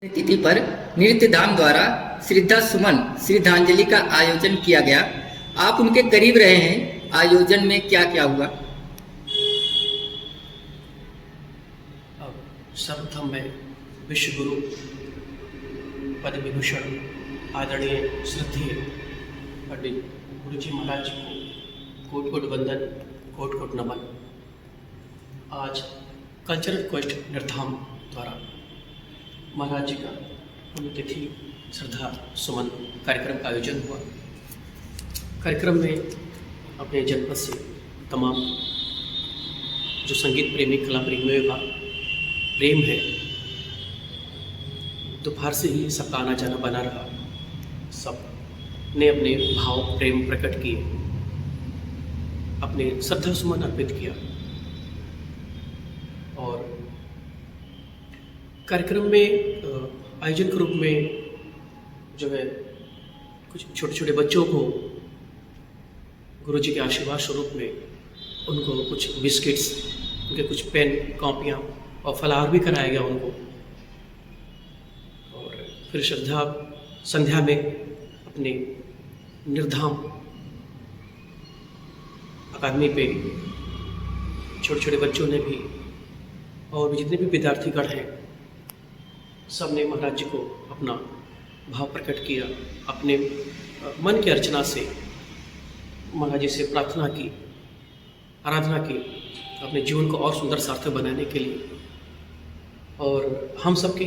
तिथि पर नृत्य धाम द्वारा श्रद्धा सुमन श्रद्धांजलि का आयोजन किया गया। आप उनके करीब रहे हैं, आयोजन में क्या क्या हुआ? सर्वप्रथम मैं विश्व गुरु पद्म विभूषण आदरणीय श्रद्धेय पंडित गुरु जी महाराज को कोट कोट वंदन, कोट कोट नमन। आज कल्चरल क्वेस्ट निर्धाम द्वारा महाराज जी का पुण्यतिथि श्रद्धा सुमन कार्यक्रम का आयोजन हुआ। कार्यक्रम में अपने जनपद से तमाम जो संगीत प्रेमी कला प्रेमियों का प्रेम है, दोपहर से ही सबका आना जाना बना रहा। सब ने अपने भाव प्रेम प्रकट किए, अपने श्रद्धा सुमन अर्पित किया। और कार्यक्रम में आयोजन के रूप में जो है कुछ छोटे छोटे बच्चों को गुरु जी के आशीर्वाद स्वरूप में उनको कुछ बिस्किट्स, उनके कुछ पेन, कॉपियाँ और फलाहार भी कराया गया उनको। और फिर श्रद्धा संध्या में अपने निर्धाम अकादमी पे छोटे छोटे बच्चों ने भी और भी जितने भी विद्यार्थीगण हैं, सब ने महाराज जी को अपना भाव प्रकट किया। अपने मन की अर्चना से महाराज जी से प्रार्थना की, आराधना की, अपने जीवन को और सुंदर सार्थक बनाने के लिए। और हम सबकी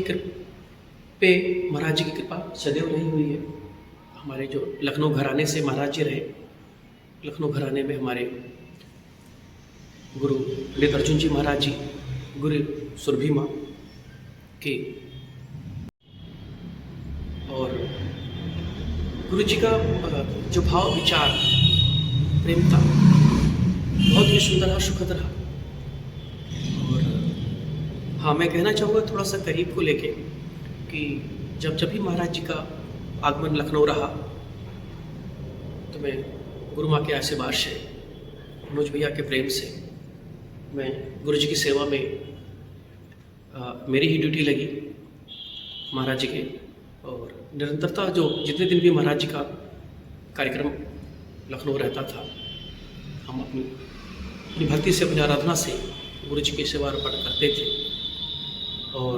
पे महाराज जी की कृपा सदैव रही हुई है। हमारे जो लखनऊ घराने से महाराज जी रहे, लखनऊ घराने में हमारे गुरु पंडित अर्जुन जी महाराज जी, गुरु सुरभि माँ के, और गुरु जी का जो भाव विचार प्रेम था बहुत ही सुंदर और सुखद रहा। और हाँ, मैं कहना चाहूँगा थोड़ा सा करीब को लेके कि जब भी महाराज जी का आगमन लखनऊ रहा तो मैं गुरु माँ के आशीर्वाद से, मनोज भैया के प्रेम से मैं गुरु जी की सेवा में मेरी ही ड्यूटी लगी महाराज जी के। और निरंतरता जो जितने दिन भी महाराज जी का कार्यक्रम लखनऊ रहता था, हम अपनी भक्ति से, अपनी आराधना से गुरु जी की सेवा अर्पण करते थे। और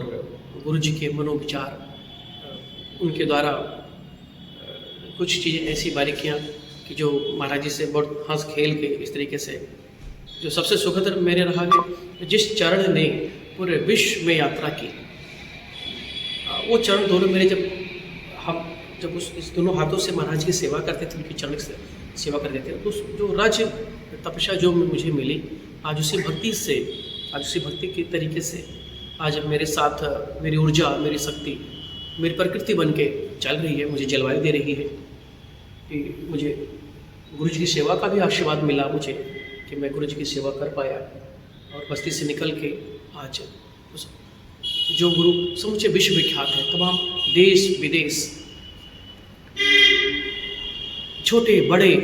गुरु जी के मनोविचार, उनके द्वारा कुछ चीज़ें ऐसी बारीकियाँ कि जो महाराज जी से बहुत हंस खेल के इस तरीके से, जो सबसे सुखद मेरे रहा कि जिस चरण ने पूरे विश्व में यात्रा की, वो चरण दोनों मेरे जब इस दोनों हाथों से महाराज की सेवा करते थे, उनकी चरण से सेवा करते थे, तो जो राज्य तपस्या जो मुझे मिली, आज उसी भक्ति से, आज उसी भक्ति के तरीके से आज मेरे साथ मेरी ऊर्जा, मेरी शक्ति, मेरी प्रकृति बन के चल रही है, मुझे जलवायु दे रही है कि मुझे गुरु जी की सेवा का भी आशीर्वाद मिला मुझे कि मैं गुरु जी की सेवा कर पाया। और बस्ती से निकल के आज जो गुरु समूचे विश्व विख्यात है, तमाम देश विदेश, छोटे बड़े,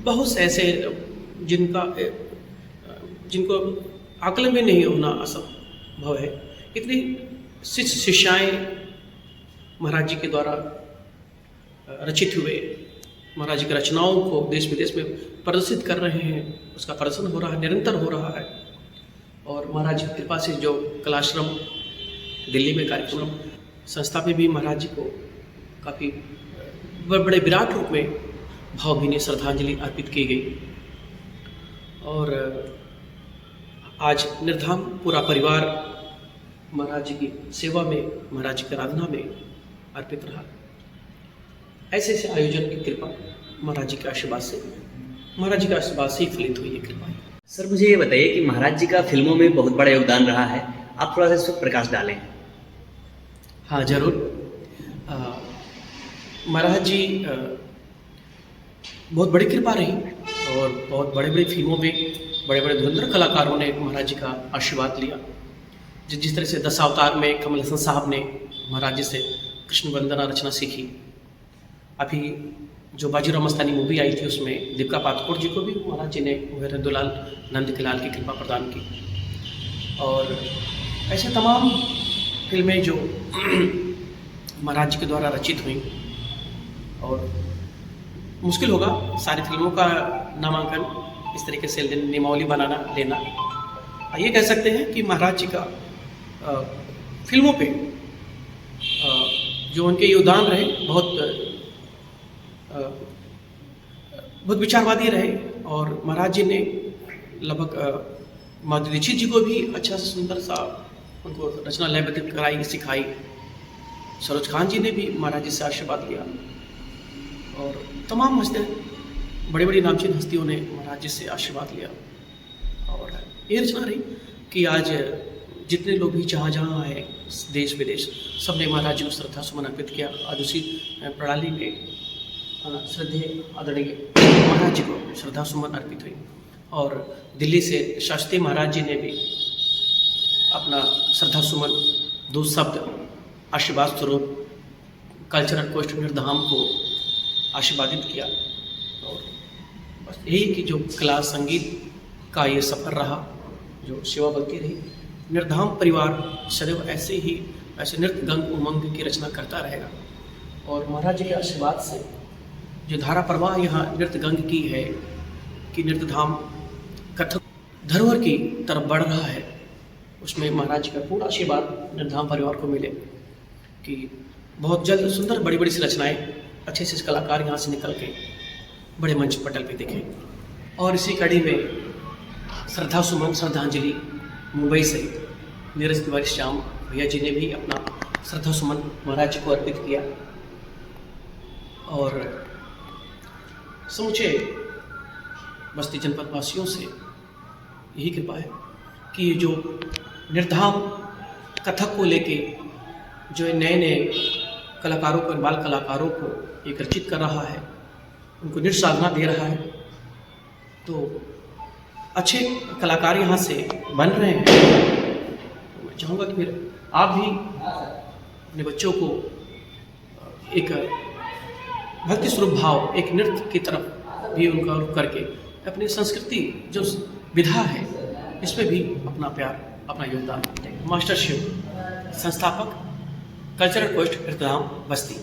बहुत से ऐसे जिनको आकलन भी नहीं होना असंभव है, इतनी शिष्य शिष्याएँ महाराज जी के द्वारा रचित हुए, महाराज जी की रचनाओं को देश विदेश में प्रदर्शित कर रहे हैं। उसका प्रदर्शन हो रहा है, निरंतर हो रहा है। और महाराज जी की कृपा से जो कलाश्रम दिल्ली में कार्यक्रम संस्था में भी महाराज जी को काफ़ी बड़े विराट रूप में भावभीनी श्रद्धांजलि अर्पित की गई। और आज निर्धाम पूरा परिवार महाराज जी की सेवा में, महाराज जी की आराधना में अर्पित रहा। ऐसे ऐसे आयोजन की कृपा महाराज जी के आशीर्वाद से, महाराज जी के आशीर्वाद से ही फलित हुई है कृपा। सर, मुझे ये बताइए कि महाराज जी का फिल्मों में बहुत बड़ा योगदान रहा है, आप थोड़ा सा इस पर प्रकाश डालें। हाँ, जरूर। महाराज जी बहुत बड़ी कृपा रही और बहुत बड़े बड़े फिल्मों में बड़े बड़े धुरंधर कलाकारों ने महाराज जी का आशीर्वाद लिया। जिस तरह से 10 अवतार में कमल हसन साहब ने महाराज जी से कृष्ण वंदना रचना सीखी। अभी जो बाजीराव मस्तानी मूवी आई थी, उसमें दीपिका पादुकोण जी को भी महाराज जी ने नंदुलाल नंद के लाल की कृपा प्रदान की। और ऐसे तमाम फिल्में जो महाराज जी के द्वारा रचित हुई, और मुश्किल होगा सारी फिल्मों का नामांकन इस तरीके से नियमावली बनाना लेना। ये कह सकते हैं कि महाराज जी का फिल्मों पे जो उनके योगदान रहे बहुत विचारवादी रहे, और महाराज जी ने लगभग माधुरी दीक्षित जी को भी अच्छा सा सुंदर सा उनको रचना लयबद्ध कराई सिखाई। सरोज खान जी ने भी महाराज जी से आशीर्वाद लिया, और तमाम बड़ी बड़ी नामचीन हस्तियों ने महाराज जी से आशीर्वाद लिया। और ये रचना रही कि आज जितने लोग भी जहाँ जहाँ आए देश विदेश, सब ने महाराज जी को श्रद्धा सुमन अर्पित किया। आज उसी प्रणाली में श्रद्धेय आदरणीय महाराज जी को श्रद्धा सुमन अर्पित हुई, और दिल्ली से शास्त्री महाराज जी ने भी अपना श्रद्धा सुमन 2 शब्द आशीर्वाद स्वरूप कल्चरल कोस्ट निर्धाम को आशीर्वादित किया। और बस यही कि जो कला संगीत का ये सफ़र रहा, जो सेवा बनती रही। निर्धाम परिवार सदैव ऐसे नृत्य गंग उमंग की रचना करता रहेगा, और महाराज जी के आशीर्वाद से जो धारा प्रवाह यहाँ नृत्य गंग की है कि नृत्य धाम कथक धरोहर की तरफ बढ़ रहा है, उसमें महाराज जी का पूरा आशीर्वाद निर्धाम परिवार को मिले कि बहुत जल्द सुंदर बड़ी बड़ी सी रचनाएँ अच्छे से कलाकार यहाँ से निकल के बड़े मंच पटल पे दिखे। और इसी कड़ी में श्रद्धा सुमन श्रद्धांजलि मुंबई से नीरज तिवारी श्याम भैया जी ने भी अपना श्रद्धा सुमन महाराज जी को अर्पित किया। और समूचे बस्ती जनपद वासियों से यही कृपा है कि ये जो निर्धाम कथक को लेके जो नए नए कलाकारों को, बाल कलाकारों को एक रचित कर रहा है, उनको नृत्य साधना दे रहा है, तो अच्छे कलाकार यहाँ से बन रहे हैं। तो मैं चाहूँगा कि फिर आप भी अपने बच्चों को एक भक्ति स्वरूप भाव, एक नृत्य की तरफ भी उनका रुख करके अपनी संस्कृति जो विधा है इसमें भी अपना प्यार, अपना योगदान दें। मास्टर शिव, संस्थापक, कल्चरल कोस्ट, नृत्यधाम, बस्ती।